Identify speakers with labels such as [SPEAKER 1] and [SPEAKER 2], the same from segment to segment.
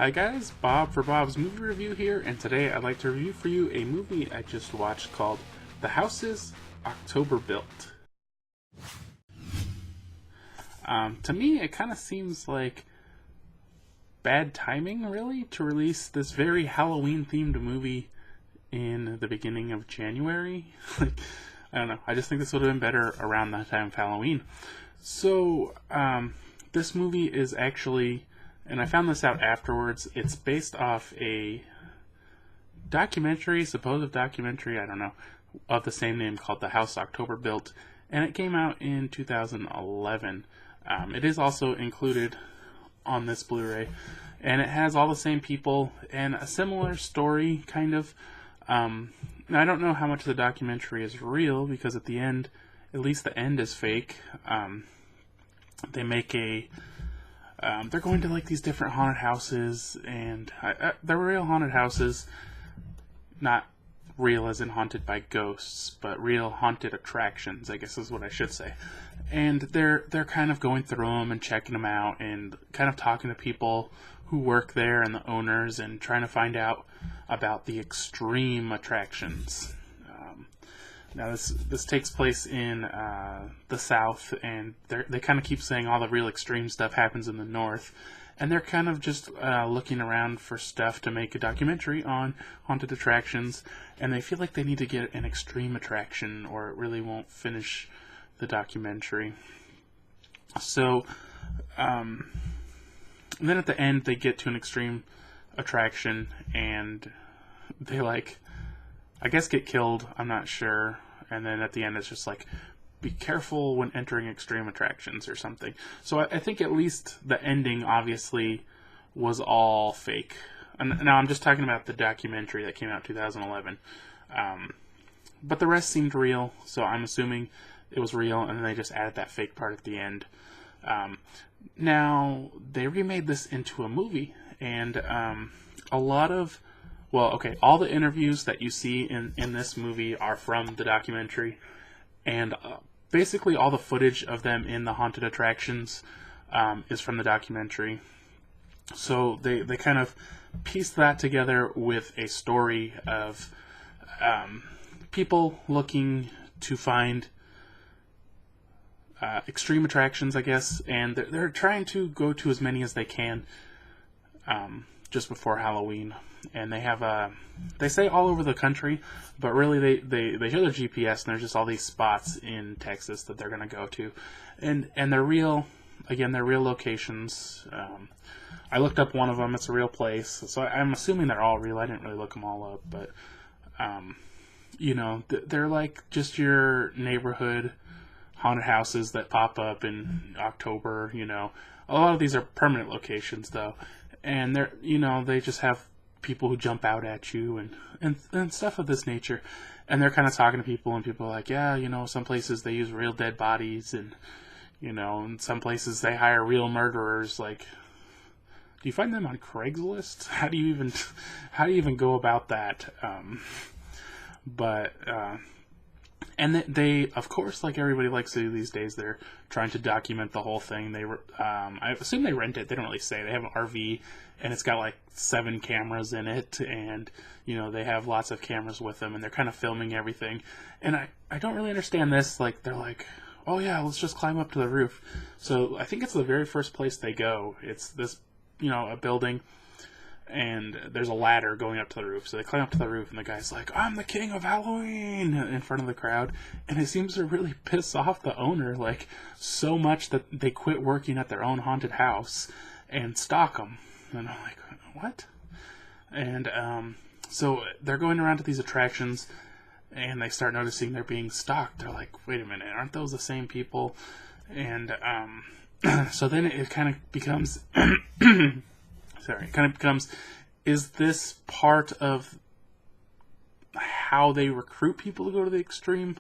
[SPEAKER 1] Hi guys, Bob for Bob's Movie Review here, and today I'd like to review for you a movie I just watched called The Houses October Built. To me, it kind of seems like bad timing, really, to release this very Halloween-themed movie in the beginning of January. I don't know, I just think this would have been better around that time of Halloween. So, this movie is actually... and I found this out afterwards. It's based off a supposed documentary, I don't know, of the same name called The House October Built, and it came out in 2011. It is also included on this Blu-ray, and it has all the same people and a similar story, kind of. Now, I don't know how much of the documentary is real, because at the end, at least the end is fake. They make they're going to like these different haunted houses, and they're real haunted houses, not real as in haunted by ghosts, but real haunted attractions, I guess is what I should say. And they're kind of going through them and checking them out, and kind of talking to people who work there and the owners, and trying to find out about the extreme attractions. Now, this takes place in the South, and they kind of keep saying all the real extreme stuff happens in the North, and they're kind of just looking around for stuff to make a documentary on haunted attractions, and they feel like they need to get an extreme attraction, or it really won't finish the documentary. So, and then at the end, they get to an extreme attraction, and they I guess get killed, I'm not sure. And then at the end it's just like, be careful when entering extreme attractions or something. So I think at least the ending obviously was all fake. And now I'm just talking about the documentary that came out in 2011. But the rest seemed real, so I'm assuming it was real, and then they just added that fake part at the end. Now, they remade this into a movie, and all the interviews that you see in this movie are from the documentary, and basically all the footage of them in the haunted attractions is from the documentary. So they kind of pieced that together with a story of people looking to find extreme attractions, I guess, and they're trying to go to as many as they can just before Halloween. And they have they say all over the country, but really they show their GPS, and there's just all these spots in Texas that they're going to go to, and they're real. Again, they're real locations. I looked up one of them; it's a real place, so I'm assuming they're all real. I didn't really look them all up, but they're like just your neighborhood haunted houses that pop up in October. A lot of these are permanent locations, though, and they just have people who jump out at you and stuff of this nature, and they're kind of talking to people, and people are like, yeah, some places they use real dead bodies, and in some places they hire real murderers. Like, do you find them on Craigslist? How do you even go about that? And they, of course, like everybody likes to do these days, they're trying to document the whole thing. I assume they rent it. They don't really say. They have an RV, and it's got like 7 cameras in it, and they have lots of cameras with them, and they're kind of filming everything. And I don't really understand this. Like, they're like, oh yeah, let's just climb up to the roof. So I think it's the very first place they go. It's this, a building, and there's a ladder going up to the roof. So they climb up to the roof, and the guy's like, I'm the king of Halloween, in front of the crowd. And it seems to really piss off the owner, like, so much that they quit working at their own haunted house and stalk them. And I'm like, what? And so they're going around to these attractions, and they start noticing they're being stalked. They're like, wait a minute, aren't those the same people? And so then it kind of becomes... is this part of how they recruit people to go to the extreme,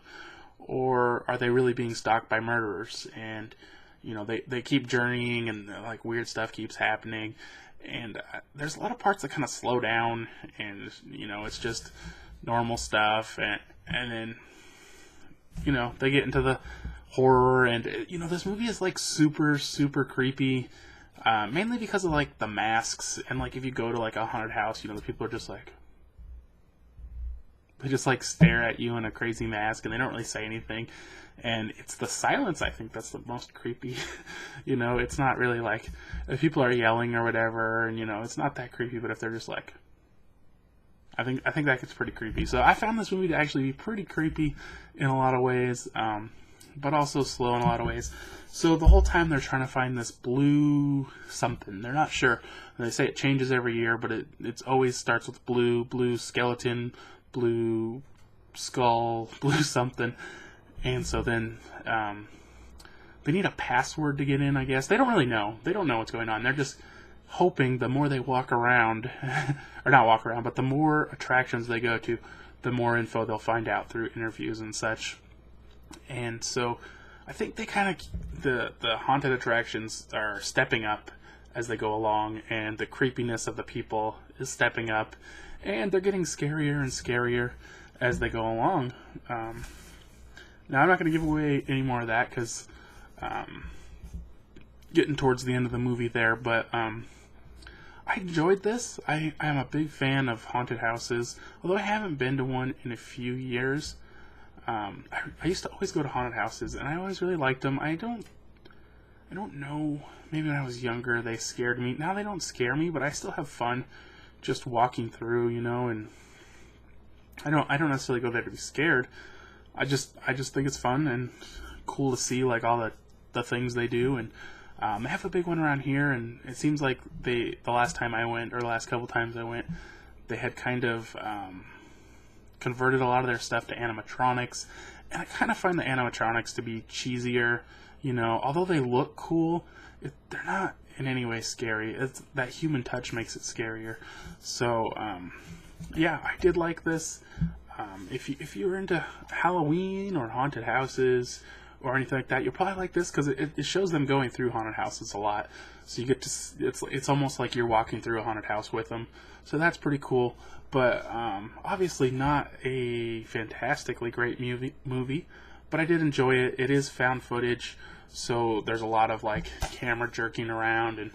[SPEAKER 1] or are they really being stalked by murderers? And they keep journeying, and like weird stuff keeps happening, and there's a lot of parts that kind of slow down, and it's just normal stuff, and then they get into the horror, and this movie is like super, super creepy. mainly because of like the masks, and like if you go to like a haunted house, you know, the people are just like, they just like stare at you in a crazy mask, and they don't really say anything. And it's the silence, I think, that's the most creepy. You know, it's not really like if people are yelling or whatever, and you know, it's not that creepy. But if they're just like, I think that gets pretty creepy. So I found this movie to actually be pretty creepy in a lot of ways, but also slow in a lot of ways. So the whole time they're trying to find this blue something. They're not sure. And they say it changes every year, but it's always starts with blue skeleton, blue skull, blue something. And so then they need a password to get in, I guess. They don't really know. They don't know what's going on. They're just hoping the more they walk around, or not walk around, but the more attractions they go to, the more info they'll find out through interviews and such. And so I think they kind of, the haunted attractions are stepping up as they go along, and the creepiness of the people is stepping up, and they're getting scarier and scarier as they go along. Now, I'm not going to give away any more of that because getting towards the end of the movie there, but I enjoyed this. I am a big fan of haunted houses, although I haven't been to one in a few years. I used to always go to haunted houses, and I always really liked them. I don't know, maybe when I was younger they scared me. Now they don't scare me, but I still have fun just walking through, you know, and I don't necessarily go there to be scared. I just think it's fun and cool to see like all the things they do, and they have a big one around here, and it seems like the last time I went, or the last couple times I went, they had kind of converted a lot of their stuff to animatronics, and I kind of find the animatronics to be cheesier, you know, although they look cool, they're not in any way scary. It's that human touch makes it scarier. So yeah, I did like this. If you're into Halloween or haunted houses or anything like that, you'll probably like this because it shows them going through haunted houses a lot. So you get to, it's almost like you're walking through a haunted house with them. So that's pretty cool. But obviously not a fantastically great movie, but I did enjoy it. It is found footage, so there's a lot of like camera jerking around and,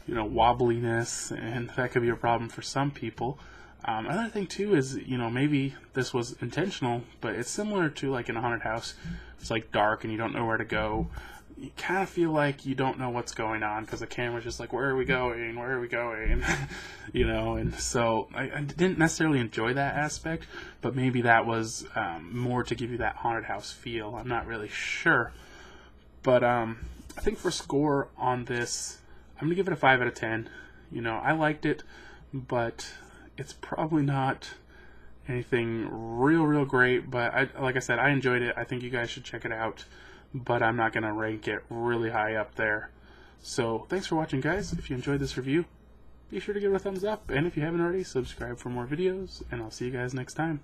[SPEAKER 1] you know, wobbliness, and that could be a problem for some people. Another thing too is, you know, maybe this was intentional, but it's similar to like in a haunted house. It's like dark and you don't know where to go. You kind of feel like you don't know what's going on because the camera's just like, where are we going? Where are we going? You know, and so I didn't necessarily enjoy that aspect, but maybe that was more to give you that haunted house feel. I'm not really sure. But I think for score on this, I'm going to give it a 5 out of 10. You know, I liked it, but it's probably not anything real great, but like I said, I enjoyed it. I think you guys should check it out, but I'm not going to rank it really high up there. So thanks for watching, guys. If you enjoyed this review, be sure to give it a thumbs up, and if you haven't already, subscribe for more videos, and I'll see you guys next time.